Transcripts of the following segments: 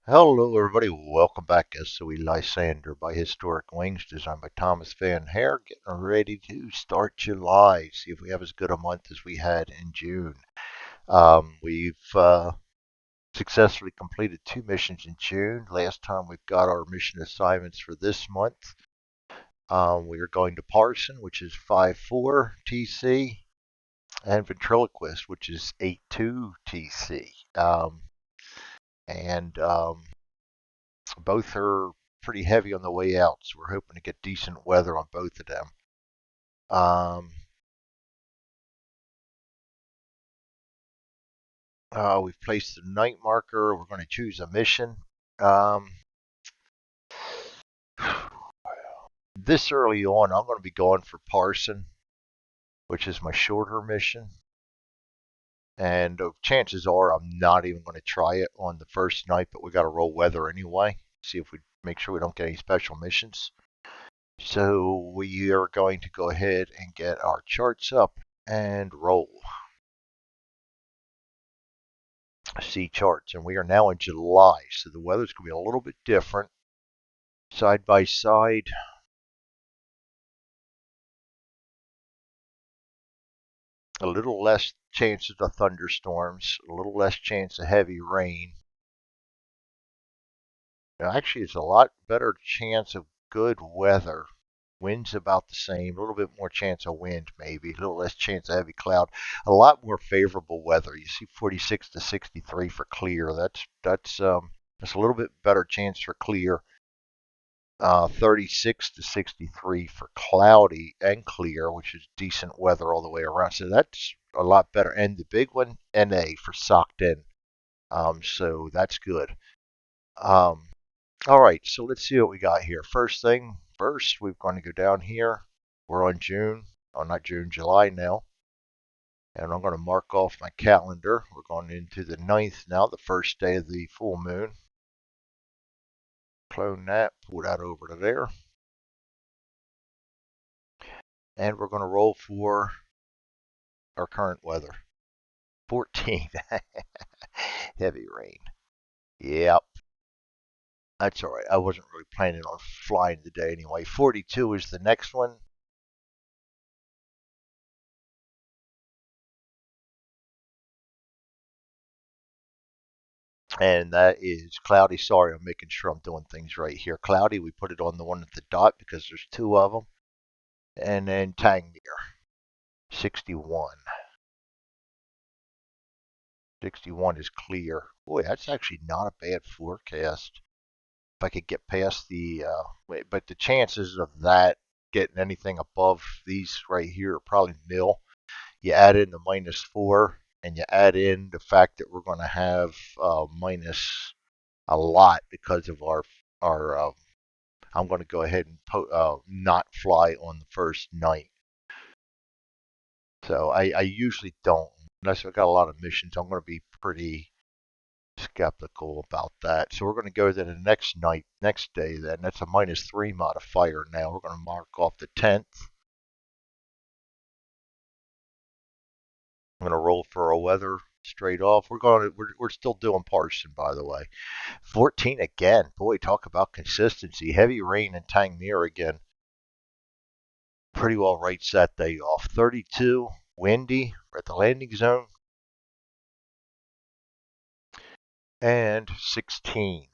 Hello, everybody. Welcome back. SOE Lysander by Historic Wings, designed by Thomas Van Hare. Getting ready to start July. See if we have as good a month as we had in June. We've successfully completed 2 missions in June. Last time we've got our mission assignments for this month. We are going to Parson, which is 5-4 TC, and Ventriloquist, which is 8-2 TC. And both are pretty heavy on the way out, so we're hoping to get decent weather on both of them. We've placed the night marker. We're going to choose a mission. Um, this early on, I'm going to be going for Parson, which is my shorter mission. And chances are I'm not even going to try it on the first night, but we got to roll weather anyway. See if we make sure we don't get any special missions. So we are going to go ahead and get our charts up and roll. See charts, and we are now in July, so the weather's going to be a little bit different. Side by side, a little less chances of thunderstorms, a little less chance of heavy rain. Actually, it's a lot better chance of good weather. Wind's about the same, a little bit more chance of wind, maybe a little less chance of heavy cloud. A lot more favorable weather. You see 46 to 63 for clear. That's a little bit better chance for clear. 36 to 63 for cloudy and clear, which is decent weather all the way around. So that's a lot better. And the big one, NA for socked in. So that's good. Um, all right, so let's see what we got here. First thing first, we're going to go down here. We're on June, oh, not June, July now. And I'm going to mark off my calendar. We're going into the 9th now, the first day of the full moon. Clone that, pull that over to there. And we're going to roll for our current weather. 14. Heavy rain. Yep. That's all right. I wasn't really planning on flying today anyway. 42 is the next one. And that is cloudy. Sorry, I'm making sure I'm doing things right here. Cloudy, we put it on the one at the dot because there's 2 of them. And then Tangmere, 61. 61 is clear. Boy, that's actually not a bad forecast. If I could get past but the chances of that getting anything above these right here are probably nil. You add in the -4, and you add in the fact that we're going to have minus a lot because of our. I'm going to go ahead and not fly on the first night. So I usually don't, unless I've got a lot of missions. I'm going to be pretty skeptical about that. So we're going to go to the next day. Then that's a -3 modifier. Now we're going to mark off the 10th. I'm going to roll for a weather straight off. We're still doing Parson, by the way. 14 again. Boy, talk about consistency. Heavy rain in Tangmere again. Pretty well writes that day off. 32, windy. We're at the landing zone. And 16,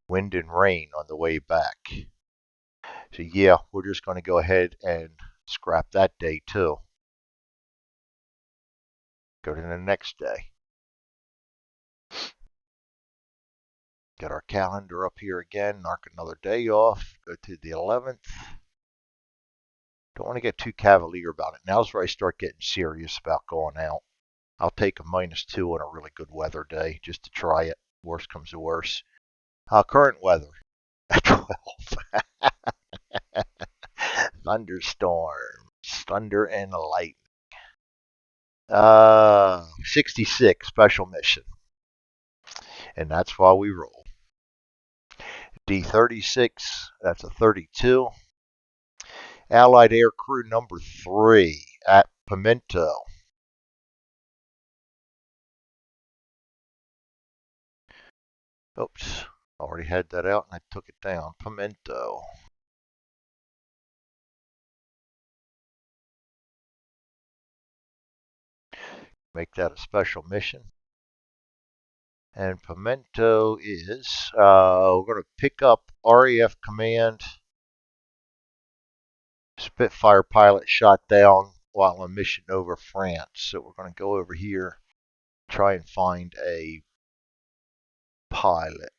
wind and rain on the way back. So yeah, we're just going to go ahead and scrap that day too. Go to the next day. Get our calendar up here again, mark another day off, go to the 11th. Don't want to get too cavalier about it. Now's where I start getting serious about going out. I'll take a -2 on a really good weather day just to try it. Worst comes to worst. Current weather at 12. Thunderstorms, thunder and light. 66 special mission, and that's why we roll. D36, that's a 32. Allied Air Crew number 3 at Pimento. Oops, already had that out and I took it down. Pimento. Make that a special mission. And Pimento is, we're going to pick up RAF Command. Spitfire pilot shot down while on mission over France. So we're going to go over here, try and find a pilot.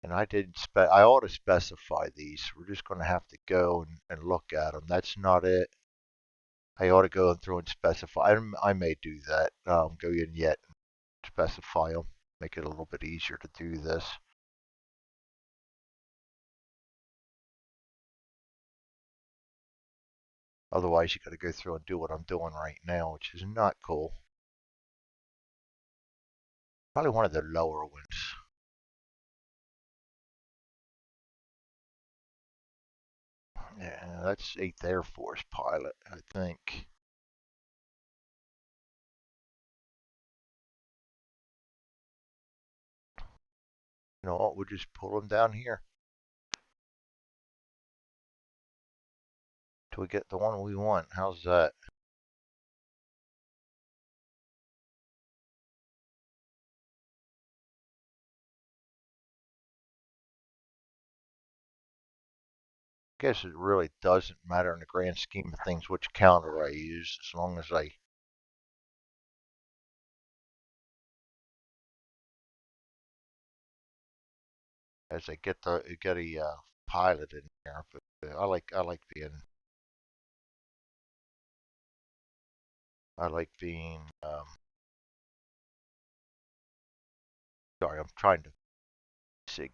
And I ought to specify these. We're just going to have to go and look at them. That's not it. I ought to go through and specify. I may do that. Go in yet and specify them. Make it a little bit easier to do this. Otherwise, you got to go through and do what I'm doing right now, which is not cool. Probably one of the lower ones. Yeah, that's 8th Air Force pilot, I think. You know what? We'll just pull them down here till we get the one we want. How's that? Guess it really doesn't matter in the grand scheme of things which counter I use, as long as I get a pilot in there. But I like being sorry, I'm trying to sig.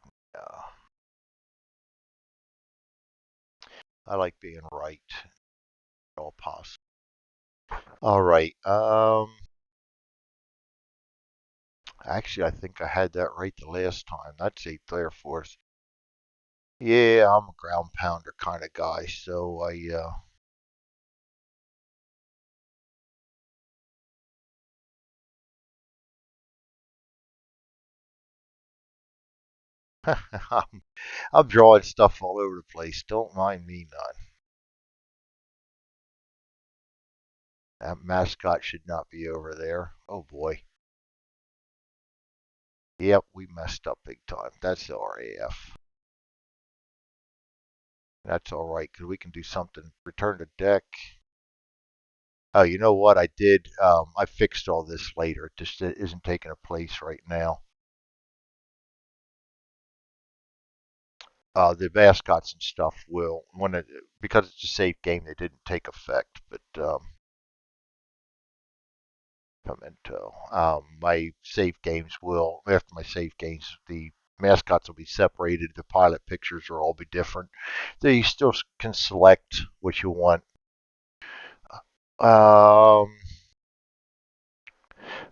I like being right, all possible. All right. Actually, I think I had that right the last time. That's 8th Air Force. Yeah, I'm a ground pounder kind of guy, so I'm drawing stuff all over the place. Don't mind me none. That mascot should not be over there. Oh boy. Yep, we messed up big time. That's the RAF. That's all right, because we can do something. Return to deck. Oh, you know what? I did. I fixed all this later. It just isn't taking a place right now. The mascots and stuff will because it's a safe game. They didn't take effect, but Pimento. My save games will after my save games the mascots will be separated. The pilot pictures will all be different. They still can select what you want. Um,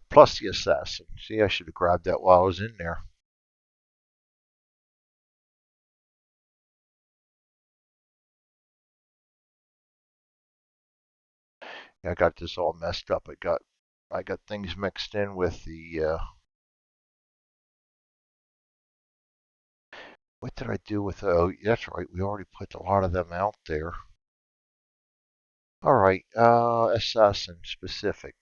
Plus the assassin. See, I should have grabbed that while I was in there. I got this all messed up. I got things mixed in with the what did I do with oh that's right, we already put a lot of them out there. All right, assassin specific.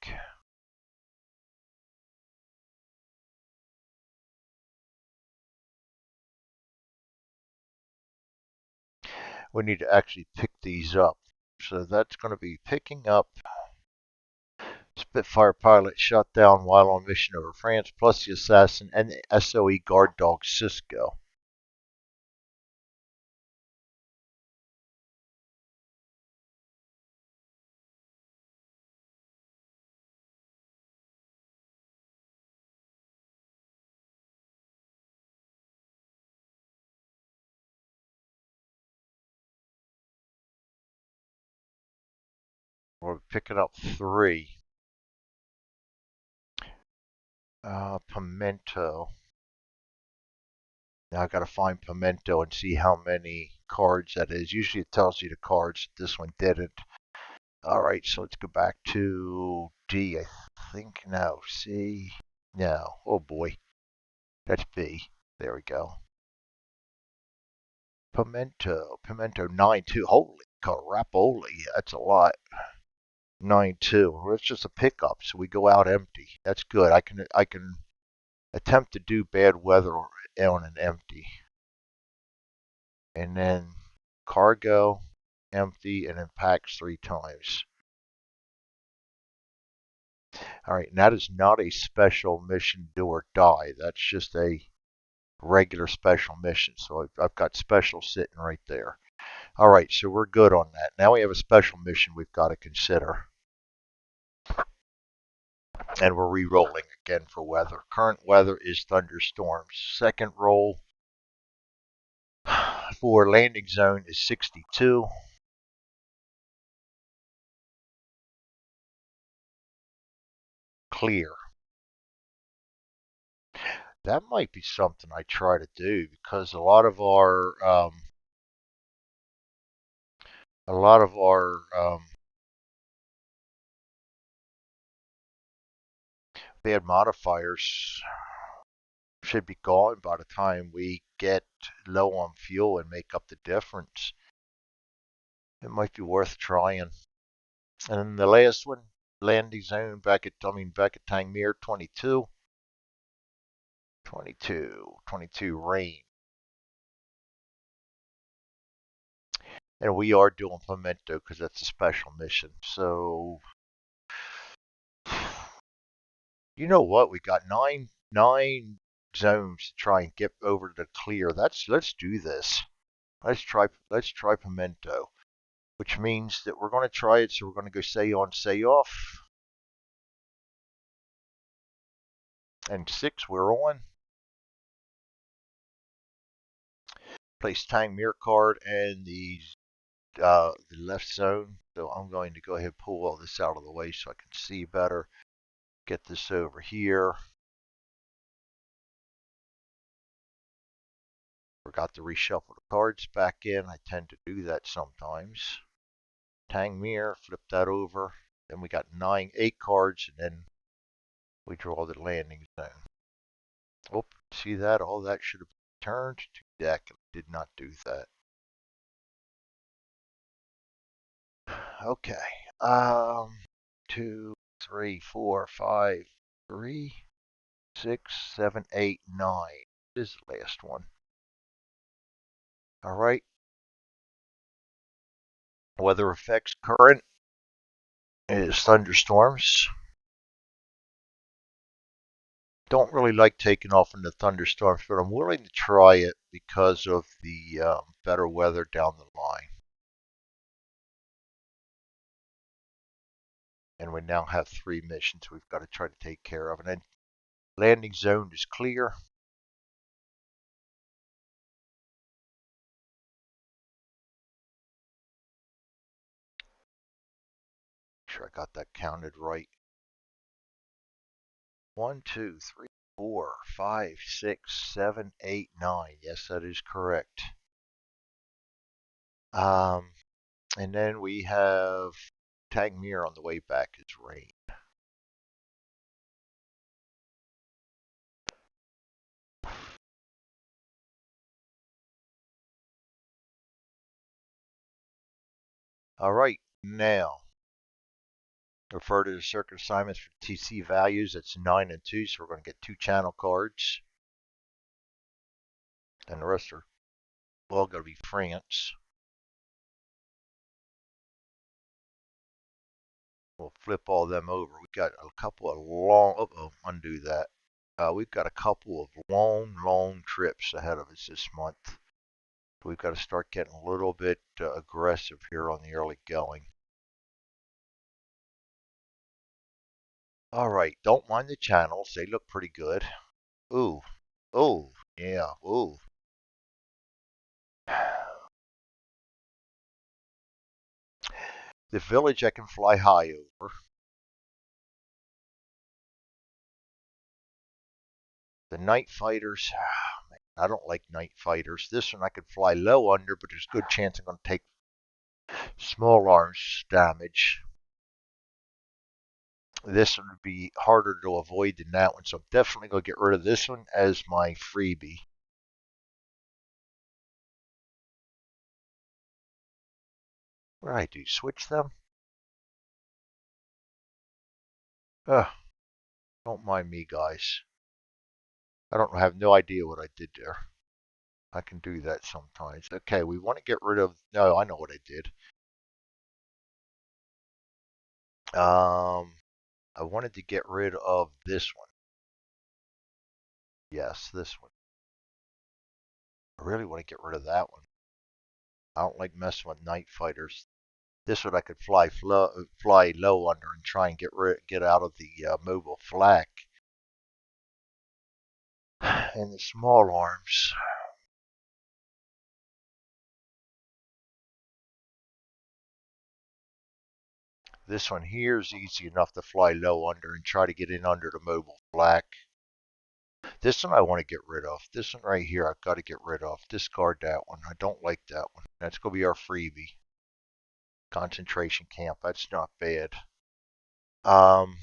We need to actually pick these up. So that's going to be picking up Spitfire pilot shot down while on mission over France, plus the assassin and the SOE guard dog Cisco. We're picking up 3. Pimento. Now I got to find Pimento and see how many cards that is. Usually it tells you the cards. This one didn't. All right, so let's go back to D. think no. C. No. Oh boy. That's B. There we go. Pimento. Pimento 9-2. Holy crapoly. That's a lot. 9-2. Well, it's just a pickup, so we go out empty. That's good. I can attempt to do bad weather on an empty. And then cargo, empty, and then packs 3 times. All right, and that is not a special mission do or die. That's just a regular special mission. So I've got special sitting right there. All right, so we're good on that. Now we have a special mission we've got to consider. And we're re-rolling again for weather. Current weather is thunderstorms. Second roll for landing zone is 62. Clear. That might be something I try to do because a lot of our bad modifiers should be gone by the time we get low on fuel and make up the difference. It might be worth trying. And then the last one, landing zone back at Tangmere 22. 22 rain. And we are doing Pimento because that's a special mission. So, you know what? We got nine zones to try and get over to the clear. Let's do this. Let's try Pimento, which means that we're going to try it. So we're going to go say on, say off, and 6 we're on. Place Tangmere card and the left zone. So I'm going to go ahead and pull all this out of the way so I can see better. Get this over here. Forgot to reshuffle the cards back in. I tend to do that sometimes. Tangmere, flip that over. Then we got 8 cards, and then we draw the landing zone. Oh, see that? All that should have been turned to deck. I did not do that. Okay. 2, 3, 4, 5, 3, 6, 7, 8, 9. This is the last one. All right. Weather effects current is thunderstorms. Don't really like taking off in the thunderstorms, but I'm willing to try it because of the better weather down the line. And we now have 3 missions we've got to try to take care of. And then landing zone is clear. Make sure I got that counted right. 1, 2, 3, 4, 5, 6, 7, 8, 9. Yes, that is correct. And then we have Tangmere on the way back is rain. All right, now refer to the circuit assignments for TC values. That's 9 and 2, so we're going to get 2 channel cards. And the rest are all going to be France. We'll flip all them over. We've got a couple of undo that. We've got a couple of long trips ahead of us this month. We've got to start getting a little bit aggressive here on the early going. All right, don't mind the channels. They look pretty good. Ooh, yeah, ooh. The village I can fly high over. The night fighters, I don't like night fighters. This one I could fly low under, but there's a good chance I'm going to take small arms damage. This one would be harder to avoid than that one, so I'm definitely going to get rid of this one as my freebie. What did I do? Switch them? Ugh, don't mind me, guys. I have no idea what I did there. I can do that sometimes. Okay, we want to get rid of. No, I know what I did. I wanted to get rid of this one. Yes, this one. I really want to get rid of that one. I don't like messing with night fighters. This one I could fly low under and try and get out of the mobile flak and the small arms. This one here is easy enough to fly low under and try to get in under the mobile flak. This one I want to get rid of. This one right here I've got to get rid of. Discard that one. I don't like that one. That's going to be our freebie. Concentration camp. That's not bad. Um,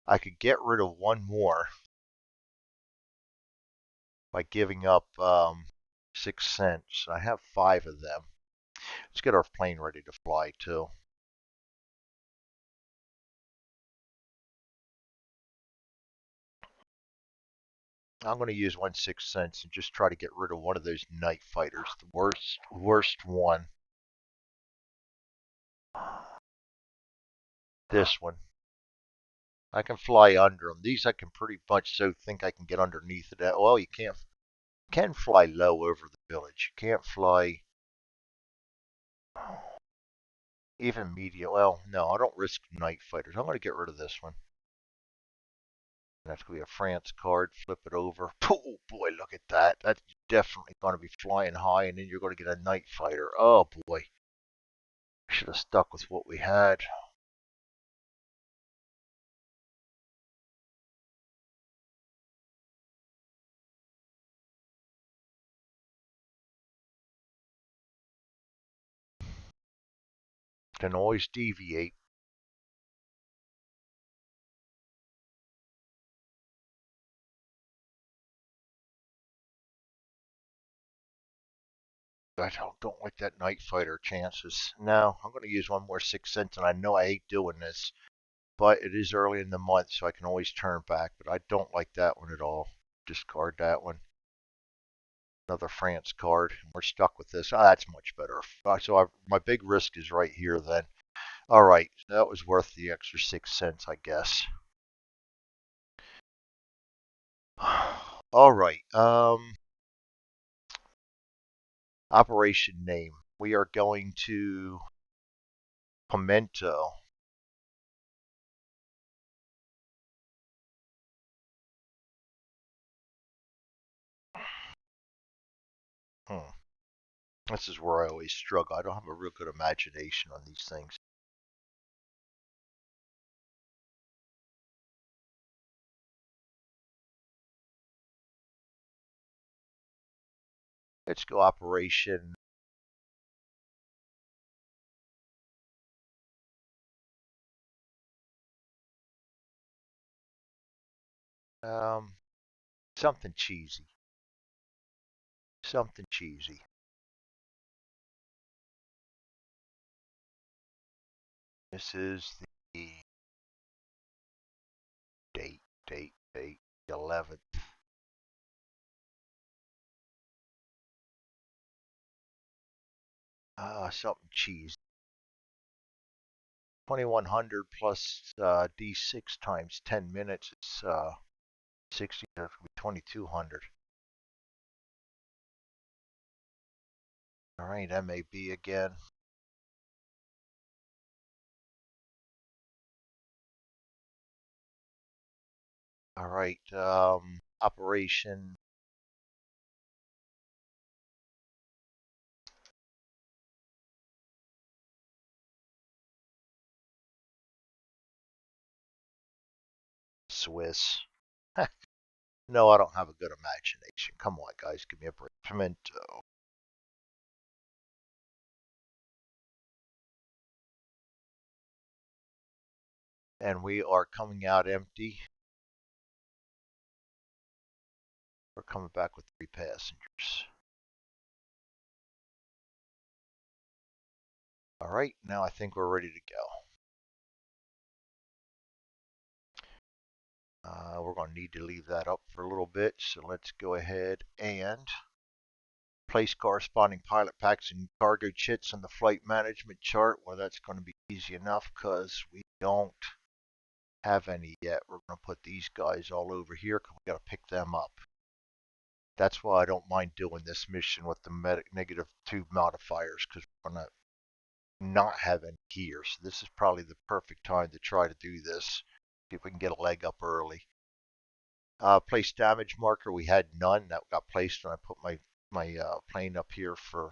I could get rid of one more by giving up 6 cents. I have 5 of them. Let's get our plane ready to fly too. I'm going to use 1 6 cents and just try to get rid of one of those night fighters. The worst one. This one. I can fly under them. These I can pretty much think I can get underneath of that. Well, you can fly low over the village. You can't fly even medium. Well, no, I don't risk night fighters. I'm going to get rid of this one. That's going to be a France card. Flip it over. Oh boy, look at that. That's definitely going to be flying high, and then you're going to get a night fighter. Oh boy. Should have stuck with what we had. Can always deviate. I don't like that night fighter chances. No, I'm going to use one more 6 cents, and I know I hate doing this, but it is early in the month, so I can always turn back. But I don't like that one at all. Discard that one. Another France card. We're stuck with this. That's much better. My big risk is right here then. All right, that was worth the extra 6 cents, I guess. All right. Operation name. We are going to Pimento. Hmm. This is where I always struggle. I don't have a real good imagination on these things. Let's go Operation. Um, something cheesy. Something cheesy. This is the date, 11th. Something cheesy. 2100 plus D6 times 10 minutes. It's 60, 2200. All right, MAB again. All right, Operation. Swiss. No, I don't have a good imagination. Come on, guys, give me a break. Pimento. And we are coming out empty. We're coming back with 3 passengers. All right, now I think we're ready to go. We're going to need to leave that up for a little bit, so let's go ahead and place corresponding pilot packs and cargo chits on the flight management chart. Well, that's going to be easy enough because we don't have any yet. We're going to put these guys all over here because we got to pick them up. That's why I don't mind doing this mission with the -2 modifiers, because we're going to not have any here. So this is probably the perfect time to try to do this. See if we can get a leg up early. Place damage marker. We had none. That got placed when I put my plane up here for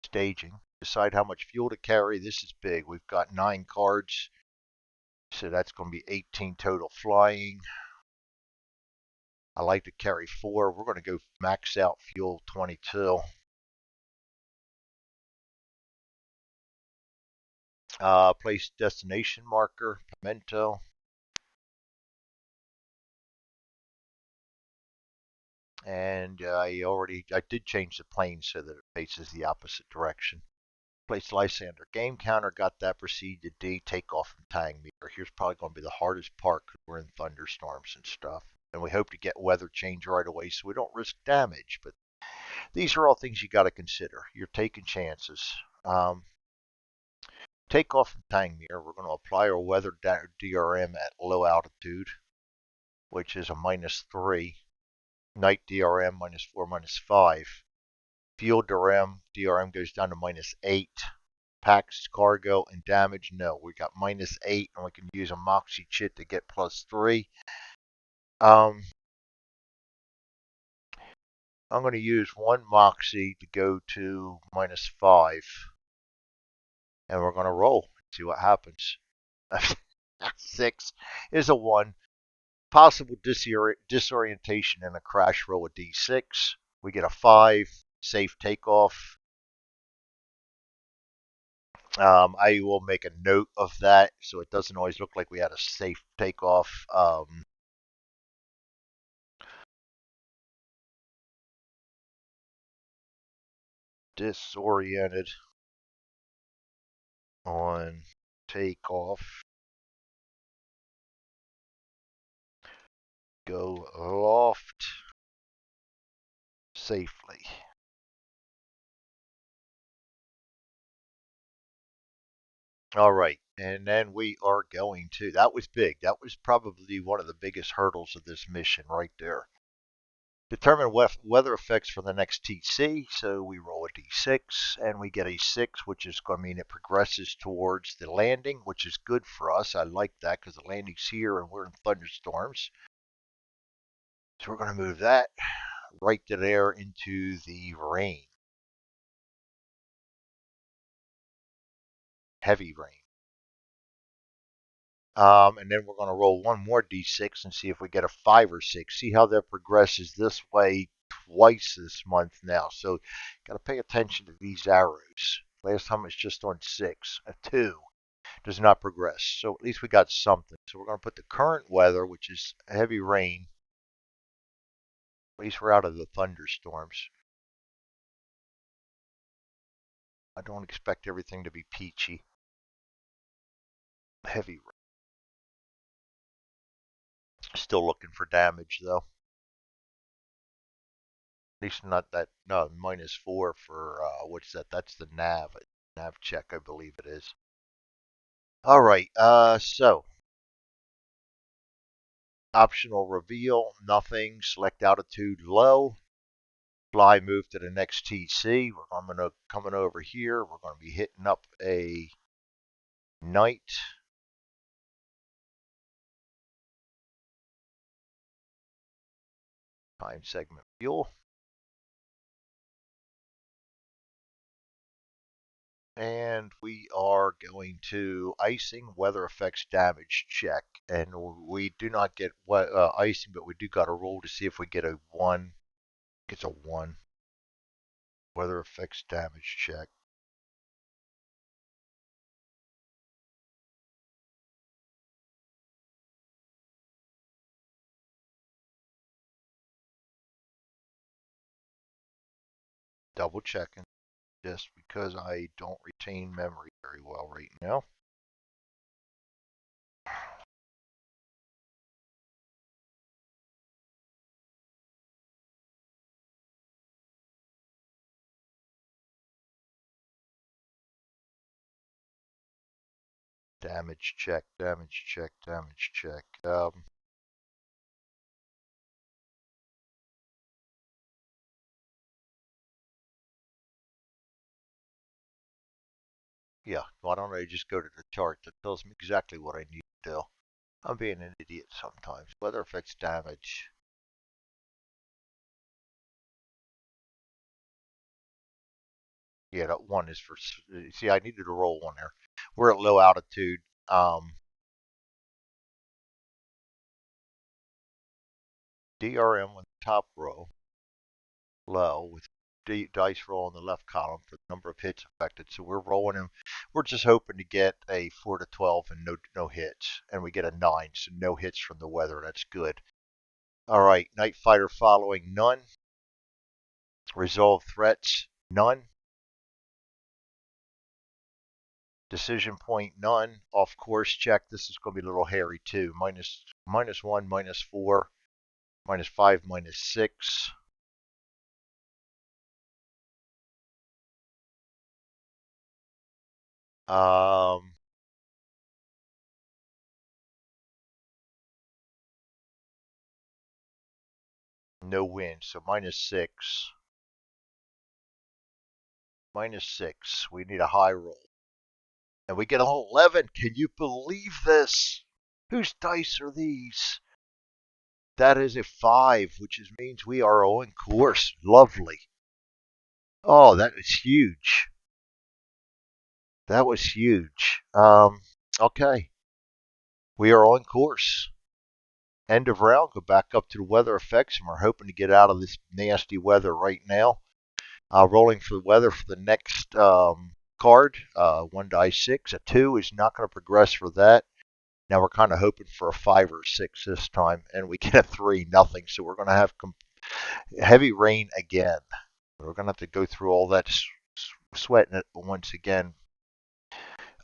staging. Decide how much fuel to carry. This is big. We've got 9 cards. So that's going to be 18 total flying. I like to carry 4. We're going to go max out fuel 22. Place destination marker, Pimento. And I did change the plane so that it faces the opposite direction. Place Lysander game counter, got that. Proceed to D, take off and tang meter. Here's probably going to be the hardest part because we're in thunderstorms and stuff. And we hope to get weather change right away so we don't risk damage. But these are all things you got to consider. You're taking chances. Take off and tang meter. We're going to apply our weather DRM at low altitude, which is a -3. Night DRM -4, -5. Fuel DRM goes down to -8. Packs, cargo, and damage, no. We got -8, and we can use a Moxie chit to get +3. I'm going to use 1 Moxie to go to -5. And we're going to roll and see what happens. 6 is a 1. Possible disorientation in a crash roll, a D6. We get a 5. Safe takeoff. I will make a note of that so it doesn't always look like we had a safe takeoff. Disoriented on takeoff. Go loft safely. All right, and then we are going to. That was big. That was probably one of the biggest hurdles of this mission right there. Determine weather effects for the next TC. So we roll a D6 and we get a 6, which is going to mean it progresses towards the landing, which is good for us. I like that because the landing's here and we're in thunderstorms. So we're going to move that right to there into the rain. Heavy rain. And then we're going to roll one more D6 and see if we get a 5 or 6. See how that progresses this way twice this month now. So got to pay attention to these arrows. Last time it's just on 6. A 2 does not progress. So at least we got something. So we're going to put the current weather, which is heavy rain. At least we're out of the thunderstorms. I don't expect everything to be peachy. Heavy rain. Still looking for damage though. At least not that. No, -4 for what's that? That's the nav check, I believe it is. All right. So optional reveal, nothing. Select altitude low. Fly move to the next TC. I'm gonna coming over here. We're gonna be hitting up a night. Time segment fuel. And we are going to icing, weather effects damage check. And we do not get icing, but we do got a roll to see if we get a 1. It's a 1. Weather effects damage check. Double checking just because I don't retain memory very well right now. Damage check, damage check, damage check. Yeah, why don't I just go to the chart that tells me exactly what I need to do? I'm being an idiot sometimes. Weather affects damage. Yeah, that one is for. See, I needed to roll one there. We're at low altitude. DRM on the top row, low with dice roll in the left column for the number of hits affected. So we're rolling them. We're just hoping to get a 4 to 12 and no hits, and we get a 9, so no hits from the weather. That's good. All right, night fighter following, none. Resolve threats, none. Decision point, none. Off course check. This is going to be a little hairy too. Minus 1, -4, -5, -6. Um, no wind, so -6. -6. We need a high roll. And we get an 11. Can you believe this? Whose dice are these? That is a 5, which means we are on course. Lovely. Oh, that is huge. That was huge. Okay. We are on course. End of round. Go back up to the weather effects, and we're hoping to get out of this nasty weather right now. Rolling for the weather for the next card. 1 die 6. A 2 is not going to progress for that. Now we're kind of hoping for a 5 or a 6 this time, and we get a 3, nothing. So we're going to have heavy rain again. We're going to have to go through all that sweating it once again.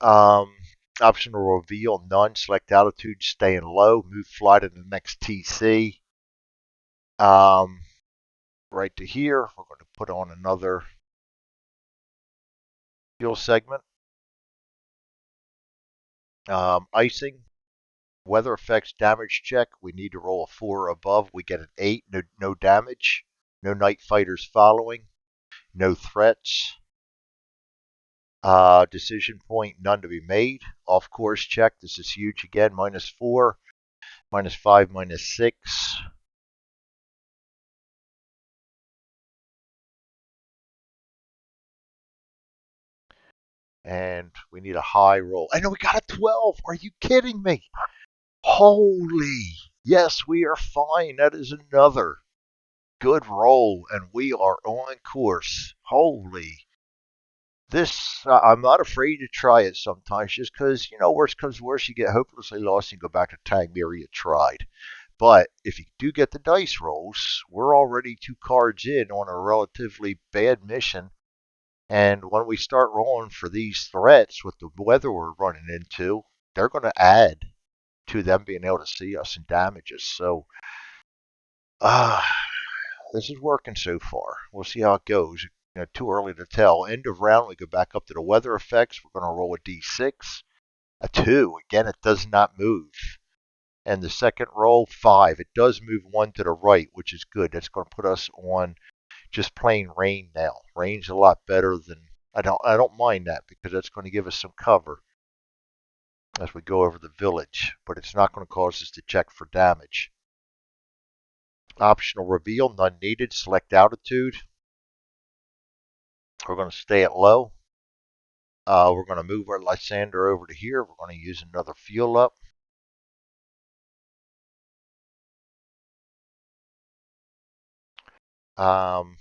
Um, Optional reveal, none. Select altitude, staying low. Move fly to the next TC. Um, right to here, we're going to put on another fuel segment. Icing, weather effects damage check. We need to roll a 4 or above. We get an 8. No damage. No night fighters following. No threats. Decision point, none to be made. Off course check. This is huge again. -4, -5, -6. And we need a high roll. I know we got a 12. Are you kidding me? Holy. Yes, we are fine. That is another good roll, and we are on course. Holy. I'm not afraid to try it sometimes just because, worst comes worst, you get hopelessly lost and go back to Tangmere you tried. But if you do get the dice rolls, we're already 2 cards in on a relatively bad mission. And when we start rolling for these threats with the weather we're running into, they're going to add to them being able to see us and damage us. So, uh, this is working so far. We'll see how it goes. Too early to tell. End of round, we go back up to the weather effects. We're going to roll a d6, a 2. Again, it does not move. And the second roll, 5. It does move 1 to the right, which is good. That's going to put us on just plain rain now. Rain's a lot better than I don't mind that because that's going to give us some cover as we go over the village, but it's not going to cause us to check for damage. Optional reveal, none needed. Select altitude. We're going to stay at low. We're going to move our Lysander over to here. We're going to use another fuel up. Um,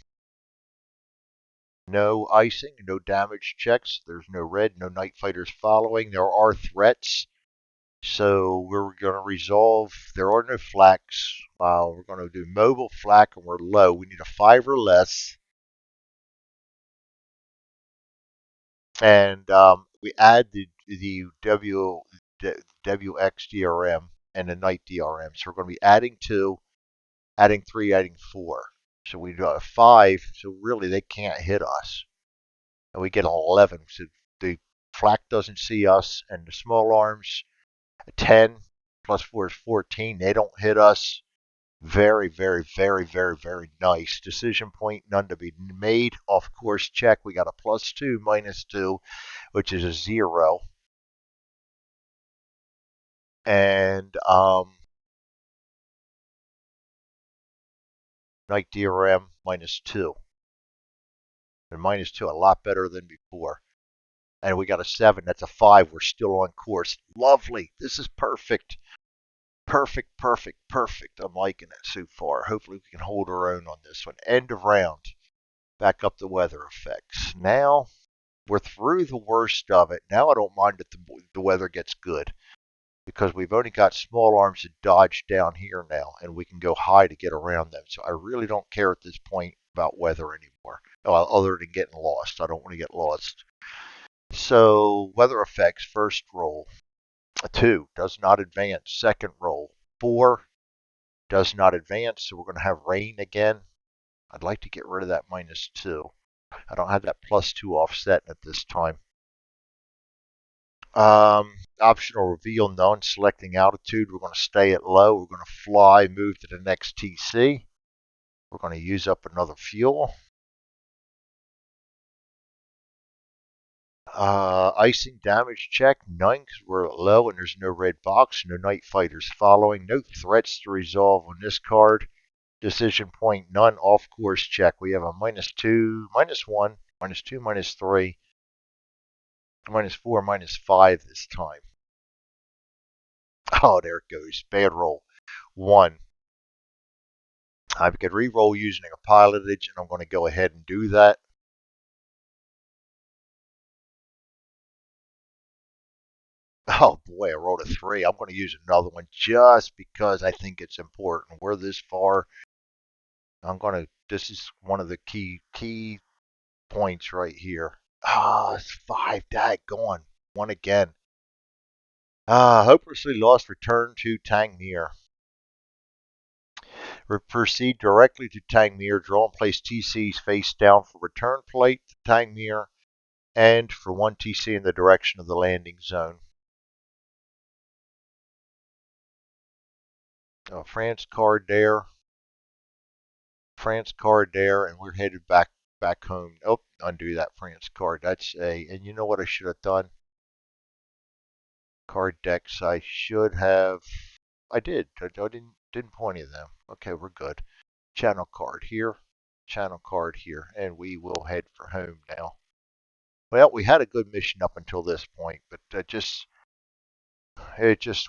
no icing, no damage checks. There's no red, no night fighters following. There are threats. So we're going to resolve. There are no flax. We're going to do mobile flak and we're low. We need a 5 or less. And we add the WXDRM and the night DRM. So we're going to be adding 2, adding 3, adding 4. So we do a 5. So really they can't hit us. And we get an 11. So the flak doesn't see us, and the small arms, a 10 plus 4 is 14. They don't hit us. Very, very, very, very, very nice. Decision point, none to be made. Off course check. We got a +2, -2, which is a 0. And night DRM -2. And -2, a lot better than before. And we got a 7. That's a 5. We're still on course. Lovely. This is perfect. Perfect, perfect, perfect. I'm liking it so far. Hopefully we can hold our own on this one. End of round. Back up the weather effects. Now we're through the worst of it. Now I don't mind that the weather gets good, because we've only got small arms to dodge down here now, and we can go high to get around them. So I really don't care at this point about weather anymore, other than getting lost. I don't want to get lost. So weather effects, first roll. A 2 does not advance. Second roll. 4 does not advance. So we're going to have rain again. I'd like to get rid of that -2. I don't have that +2 offset at this time. Optional reveal, none. Selecting altitude, we're going to stay at low. We're going to fly, move to the next TC. We're going to use up another fuel. Icing damage check, none, because we're at low and there's no red box. No night fighters following. No threats to resolve on this card. Decision point, none. Off course check. We have a -2, -1, -2, -3, -4, -5 this time. Oh, there it goes. Bad roll. 1. I could re-roll using a pilotage, and I'm going to go ahead and do that. Oh boy, I rolled a 3. I'm going to use another one just because I think it's important. We're this far. This is one of the key points right here. Ah, it's 5. Daggone. 1 again. Hopelessly lost. Return to Tangmere. Proceed directly to Tangmere. Draw and place TCs face down for return plate to Tangmere, and for 1 TC in the direction of the landing zone. France card there. France card there, and we're headed back home. Oh, undo that France card. And you know what I should have done? Card decks. I should have. I did. I didn't point any of them. Okay, we're good. Channel card here. Channel card here, and we will head for home now. Well, we had a good mission up until this point, but it just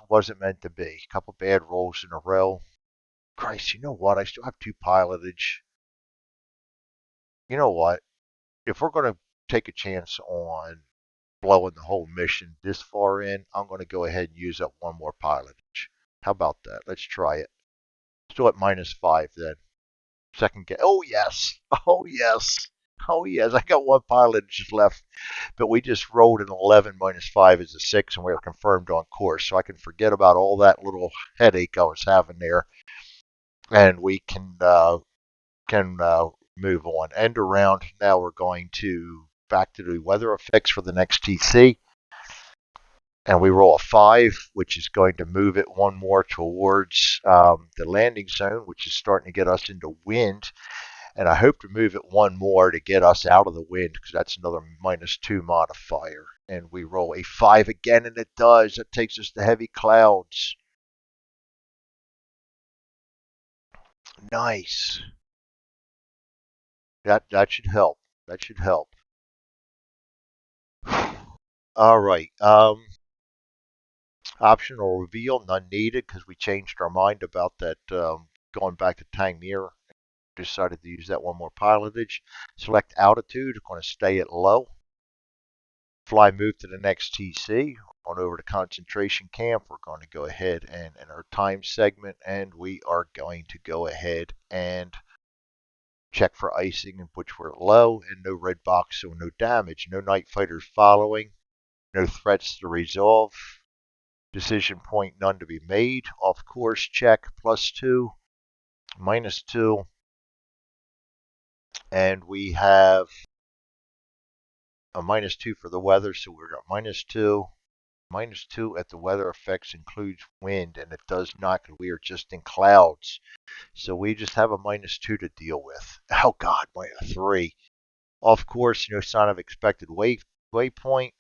wasn't meant to be. A couple bad rolls in a row. Christ, you know what? I still have 2 pilotage. You know what? If we're going to take a chance on blowing the whole mission this far in, I'm going to go ahead and use up 1 more pilotage. How about that? Let's try it. Still at -5 then. Second get. Oh, yes. Oh, yes. Oh, yes. I got 1 pilotage left, but we just rolled an 11 -5 is a 6, and we are confirmed on course. So I can forget about all that little headache I was having there, and we can move on. End around. Now we're going to back to the weather effects for the next TC. And we roll a 5, which is going to move it 1 more towards the landing zone, which is starting to get us into wind. And I hope to move it 1 more to get us out of the wind, because that's another -2 modifier. And we roll a 5 again, and it does. That takes us to heavy clouds. Nice. That should help. That should help. All right. Optional reveal, none needed, because we changed our mind about that going back to Tangmere. Decided to use that 1 more pilotage. Select altitude. We're going to stay at low. Fly move to the next TC. On over to concentration camp. We're going to go ahead and in our time segment, and we are going to go ahead and Check for icing, which were low, and no red box, so no damage. No night fighters following. No threats to resolve. Decision point none to be made. Off course check +2, -2. And we have a -2 for the weather, so we're got -2. -2 at the weather effects includes wind, and it does not, because we are just in clouds. So we just have a -2 to deal with. Oh God, -3. Off course, no sign of expected waypoint.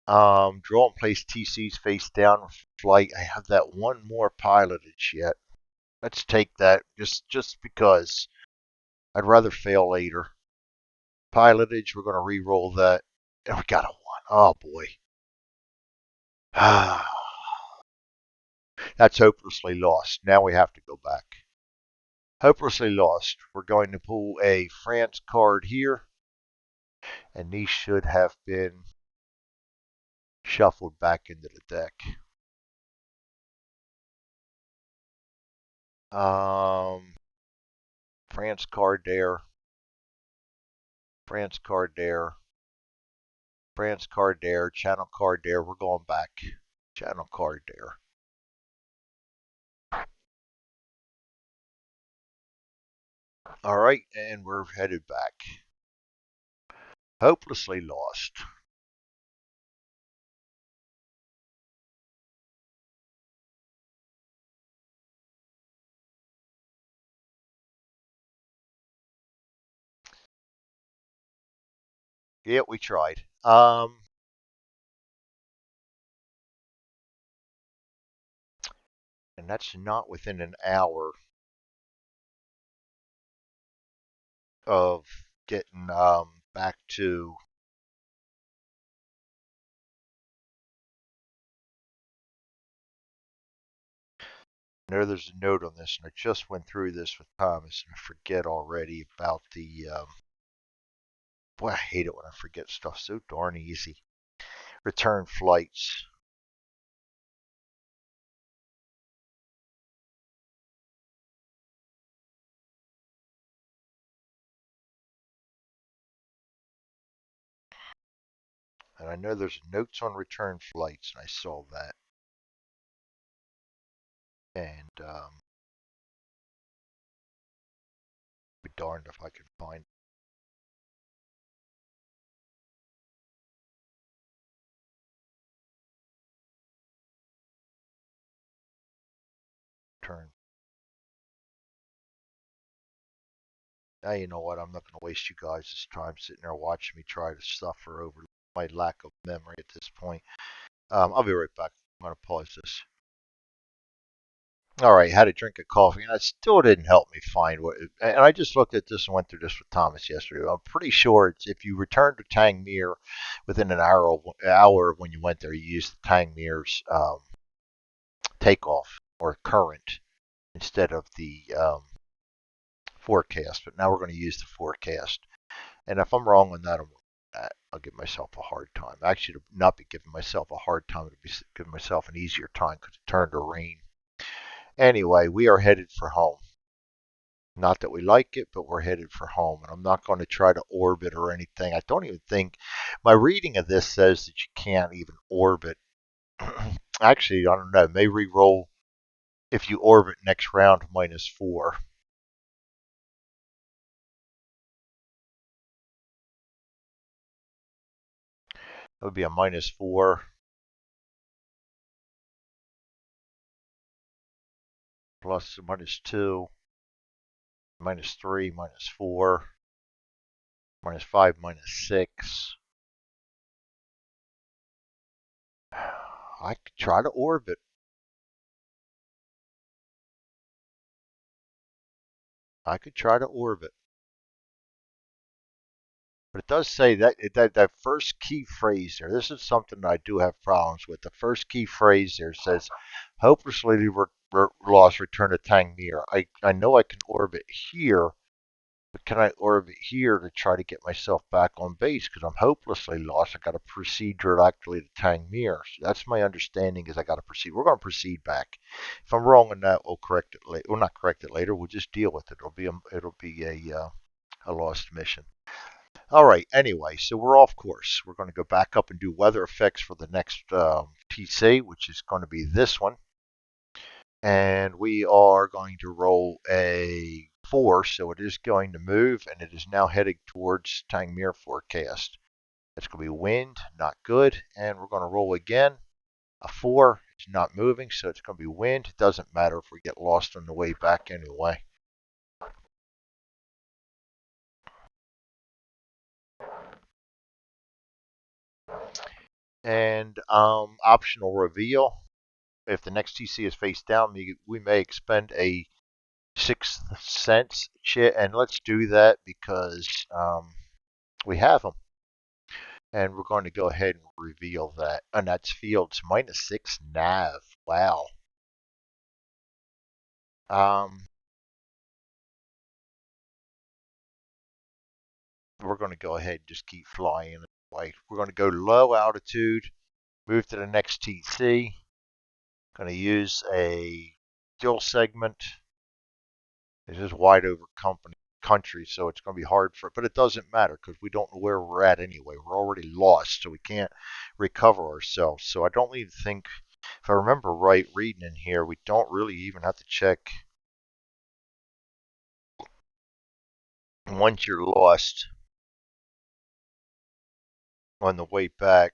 Draw and place TCs face down flight. I have that one more pilotage yet. Let's take that just because I'd rather fail later. Pilotage, we're going to re-roll that. And we got a 1. Oh boy. That's hopelessly lost. Now we have to go back. Hopelessly lost. We're going to pull a France card here. And these should have been shuffled back into the deck. France card there. France card there. France card there. Channel card there. We're going back. Channel card there. All right, and we're headed back. Hopelessly lost. Yeah, we tried. And that's not within an hour of getting back to. I know there's a note on this, and I just went through this with Thomas, and I forget already about the. Boy, I hate it when I forget stuff so darn easy. Return flights. And I know there's notes on return flights, and I saw that. And be darned if I can find return. Now you know what? I'm not going to waste you guys' time sitting there watching me try to suffer over my lack of memory at this point. I'll be right back. I'm going to pause this. All right, had a drink of coffee, and that still didn't help me find what. And I just looked at this and went through this with Thomas yesterday. I'm pretty sure it's if you return to Tangmere within an hour of when you went there, you use the Tangmere's takeoff or current instead of the forecast. But now we're going to use the forecast. And if I'm wrong on that, I'll give myself a hard time. Actually, to not be giving myself a hard time, to be giving myself an easier time because it turned to rain. Anyway, we are headed for home. Not that we like it, but we're headed for home. And I'm not going to try to orbit or anything. I don't even think my reading of this says that you can't even orbit. Actually, I don't know. May re-roll if you orbit next round -4. That would be a -4 plus a -2, -3, -4, -5, -6. I could try to orbit. I could try to orbit. But it does say that first key phrase there. This is something I do have problems with. The first key phrase there says, "Hopelessly lost. Return to Tangmere." I know I can orbit here, But can I orbit here to try to get myself back on base? Because I'm hopelessly lost. I got to proceed directly to Tangmere. So that's my understanding is I got to proceed. We're going to proceed back. If I'm wrong on that, we'll correct it later. We'll not correct it later. We'll just deal with it. It'll be a lost mission. All right. Anyway, so we're off course. We're going to go back up and do weather effects for the next TC, which is going to be this one. And we are going to roll a 4, so it is going to move, and it is now heading towards Tangmere forecast. It's going to be wind, not good, and we're going to roll again. A 4, it's not moving, so it's going to be wind. It doesn't matter if we get lost on the way back anyway. And optional reveal. If the next TC is face down, we may expend a sixth sense shit, and let's do that because we have them. And we're going to go ahead and reveal that. And that's fields -6 nav. Wow. Um, we're going to go ahead and just keep flying. We're going to go low altitude, move to the next TC. Going to use a still segment. This is wide over country, so it's going to be hard for it. But it doesn't matter because we don't know where we're at anyway. We're already lost, so we can't recover ourselves. So I don't even think, if I remember right, reading in here, we don't really even have to check once you're lost on the way back.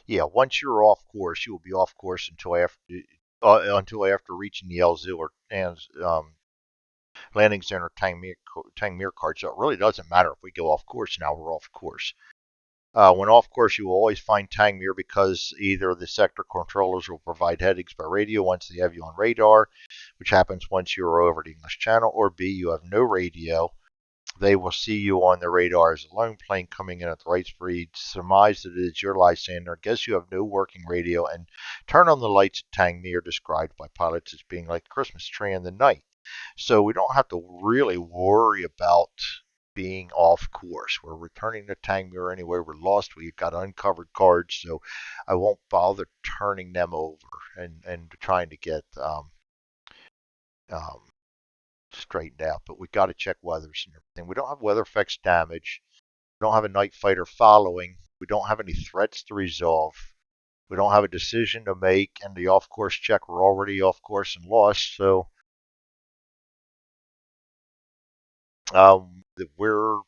Yeah, once you're off course, you will be off course until after reaching the LZ or landing zone or Tangmere card. So it really doesn't matter if we go off course now. We're off course. When off course, you will always find Tangmere because either the sector controllers will provide headings by radio once they have you on radar, which happens once you are over the English Channel, or B, you have no radio. They will see you on the radar as a lone plane coming in at the right speed, surmise that it is your Lysander, guess you have no working radio, and turn on the lights at Tangmere, described by pilots as being like a Christmas tree in the night. So we don't have to really worry about being off course. We're returning to Tangmere anyway. We're lost. We've got uncovered cards, so I won't bother turning them over and trying to get um, straightened out. But we got to check weathers and everything. We don't have weather effects damage. We don't have a night fighter following. We don't have any threats to resolve. We don't have a decision to make. And the off course check, we're already off course and lost. So we're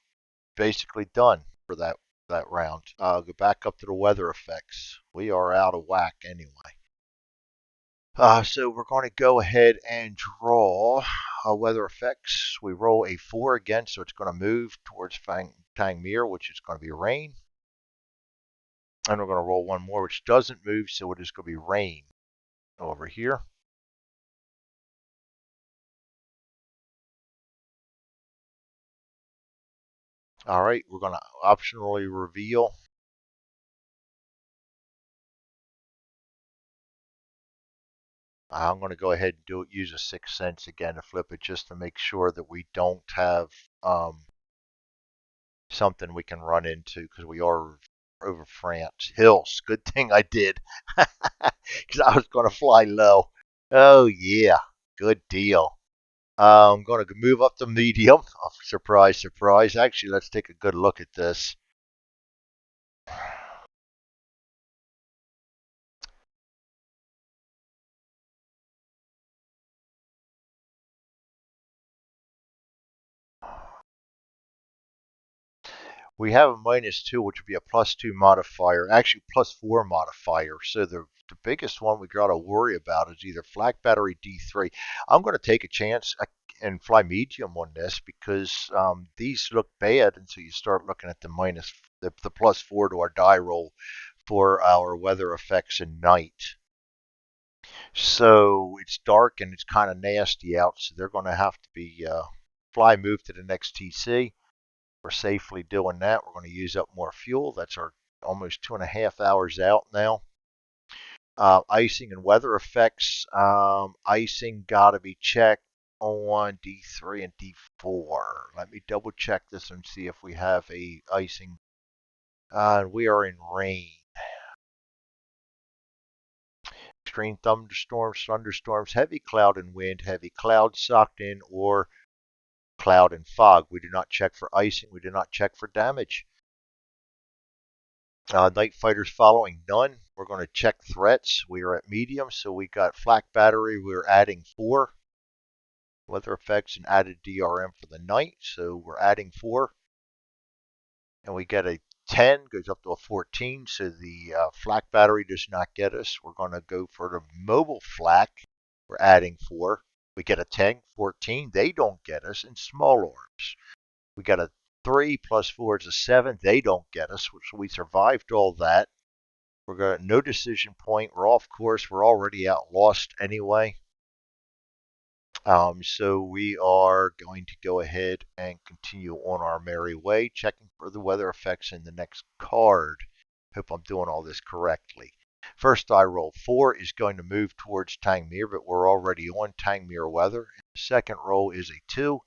basically done for that round. Go back up to the weather effects. We are out of whack anyway. So we're going to go ahead and draw weather effects. We roll a 4 again, so it's going to move towards Tangmere, which is going to be rain. And we're going to roll one more, which doesn't move, so it is going to be rain over here. All right, we're going to optionally reveal. I'm going to go ahead and use a sixth sense again to flip it just to make sure that we don't have something we can run into because we are over France. Hills. Good thing I did because I was going to fly low. Oh, yeah. Good deal. I'm going to move up to medium. Oh, surprise, surprise. Actually, let's take a good look at this. We have a -2, which would be a +2 modifier, actually +4 modifier. So the biggest one we got to worry about is either flak battery D3. I'm going to take a chance and fly medium on this because these look bad until you start looking at the +4 to our die roll for our weather effects at night. So it's dark and it's kind of nasty out, so they're going to have to be fly move to the next TC. We're safely doing that. We're going to use up more fuel. That's our almost 2.5 hours out now. Icing and weather effects. Icing got to be checked on D3 and D4. Let me double check this and see if we have a icing. We are in rain. Extreme thunderstorms, heavy cloud and wind, heavy cloud socked in, or cloud and fog. We do not check for icing. We do not check for damage. Night fighters following, none. We're going to check threats. We are at medium, so we got flak battery. We're adding 4. Weather effects and added DRM for the night, so we're adding 4. And we get a 10, goes up to a 14, so the flak battery does not get us. We're going to go for the mobile flak. We're adding 4. We get a 10, 14. They don't get us. And small arms. We got a 3 plus 4 is a 7. They don't get us. So we survived all that. We're going to no decision point. We're off course. We're already out lost anyway. So we are going to go ahead and continue on our merry way, checking for the weather effects in the next card. Hope I'm doing all this correctly. First die roll 4 is going to move towards Tangmere, but we're already on Tangmere weather. The second roll is a 2,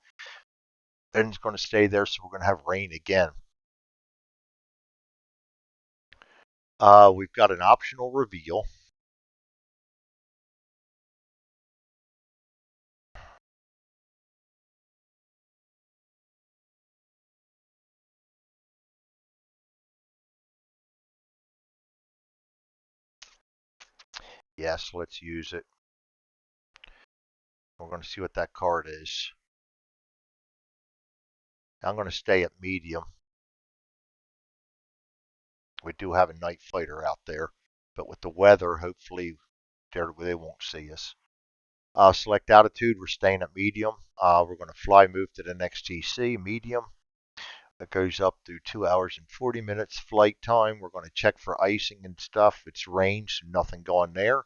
and it's going to stay there, so we're going to have rain again. We've got an optional reveal. Yes, let's use it. We're going to see what that card is. I'm going to stay at medium. We do have a night fighter out there, but with the weather, hopefully they won't see us. Select altitude, we're staying at medium. We're going to fly move to the next TC, medium. That goes up through 2 hours and 40 minutes flight time. We're going to check for icing and stuff. It's rain, so nothing going there.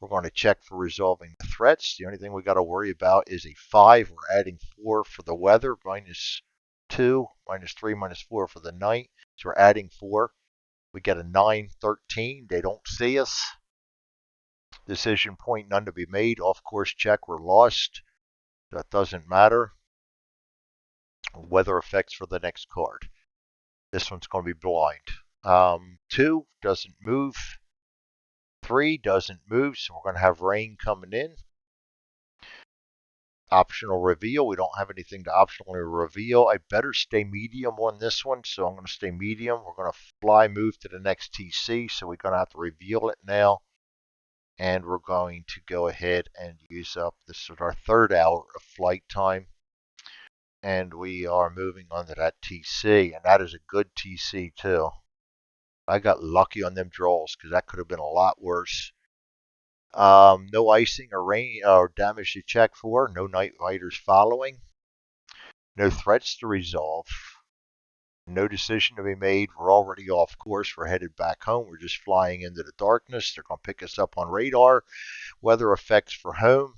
We're going to check for resolving the threats. The only thing we got to worry about is a 5. We're adding 4 for the weather, -2, -3, -4 for the night. So we're adding 4. We get a 9, 13. They don't see us. Decision point, none to be made. Off course check, we're lost. That doesn't matter. Weather effects for the next card. This one's going to be blind. 2 doesn't move. 3 doesn't move, so we're going to have rain coming in. Optional reveal. We don't have anything to optionally reveal. I better stay medium on this one, so I'm going to stay medium. We're going to fly move to the next TC, so we're going to have to reveal it now. And we're going to go ahead and use up, this is our 3rd hour of flight time. And we are moving on to that TC, and that is a good TC too. I got lucky on them draws because that could have been a lot worse. No icing or rain or damage to check for. No night riders following. No threats to resolve. No decision to be made. We're already off course. We're headed back home. We're just flying into the darkness. They're going to pick us up on radar. Weather effects for home.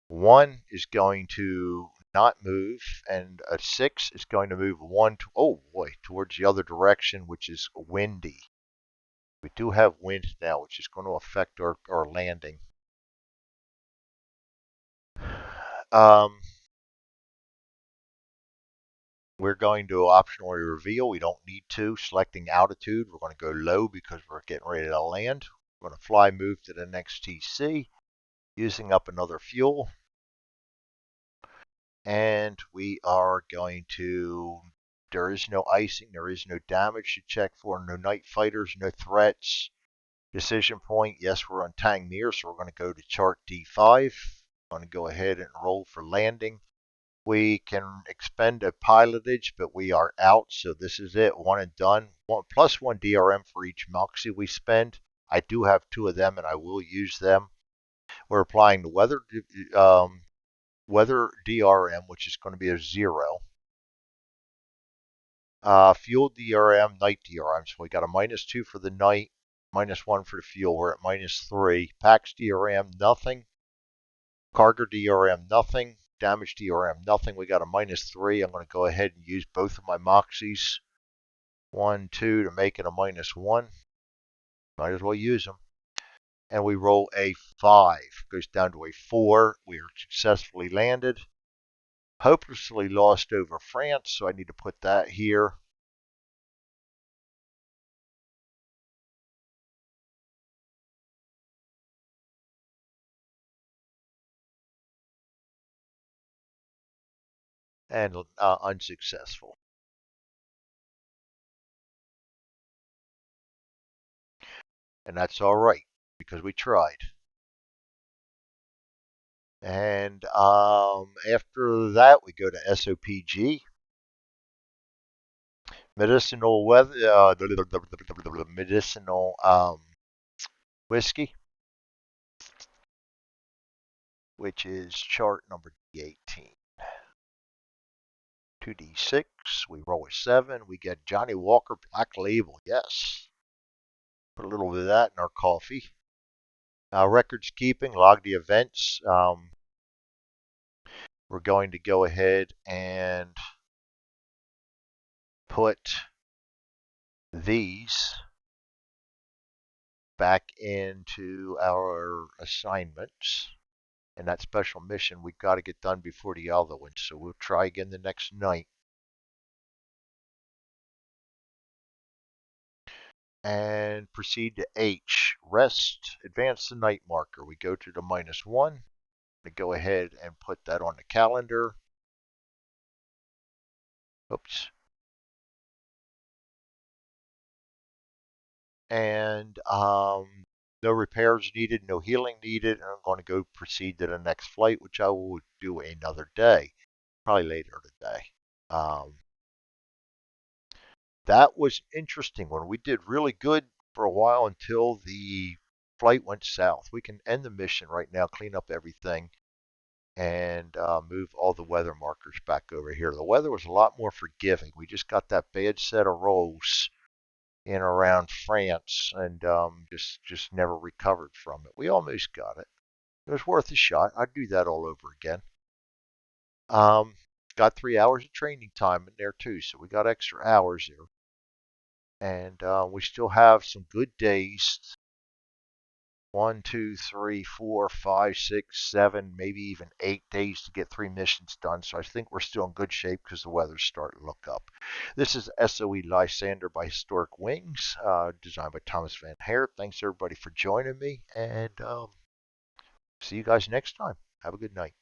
1 is going to not move, and a 6 is going to move 1 to, oh boy, towards the other direction, which is windy. We do have wind now, which is going to affect our landing. We're going to optionally reveal. We don't need to. Selecting altitude, we're going to go low because we're getting ready to land. We're going to fly move to the next TC, using up another fuel. And we are going to, there is no icing, there is no damage to check for, no night fighters, no threats. Decision point, yes, we're on Tangmere, so we're going to go to chart D5. I'm going to go ahead and roll for landing. We can expend a pilotage, but we are out, so this is it, 1 and done. +1 DRM for each Moxie we spend. I do have 2 of them, and I will use them. We're applying the weather DRM, which is going to be a 0. Fuel DRM, night DRM. So we got a -2 for the night, -1 for the fuel. We're at -3. Pax DRM, nothing. Cargo DRM, nothing. damage DRM. Nothing. We got a -3. I'm going to go ahead and use both of my Moxies. 1, 2 to make it a -1. Might as well use them. And we roll a 5. Goes down to a 4. We are successfully landed. Hopelessly lost over France, so I need to put that here. And unsuccessful. And that's all right, because we tried. And after that, we go to SOPG. Medicinal weather, medicinal whiskey, which is chart number D18. 2d6, we roll a 7, we get Johnny Walker Black Label, yes. Put a little bit of that in our coffee. Records keeping, log the events. We're going to go ahead and put these back into our assignments. And that special mission we've got to get done before the other one. So we'll try again the next night. And proceed to H. Rest. Advance the night marker. We go to the -1. We go ahead and put that on the calendar. Oops. And no repairs needed, no healing needed. And I'm going to go proceed to the next flight, which I will do another day, probably later today. That was interesting when we did really good for a while until the flight went south. We can end the mission right now, clean up everything, and move all the weather markers back over here. The weather was a lot more forgiving. We just got that bad set of rolls in around France and just never recovered from it. We almost got it. It was worth a shot. I'd do that all over again. Um, got 3 hours of training time in there too, so we got extra hours there. And we still have some good days. 1, 2, 3, 4, 5, 6, 7, maybe even 8 days to get 3 missions done. So I think we're still in good shape because the weather's starting to look up. This is SOE Lysander by Historic Wings, designed by Thomas Van Hare. Thanks everybody for joining me, and see you guys next time. Have a good night.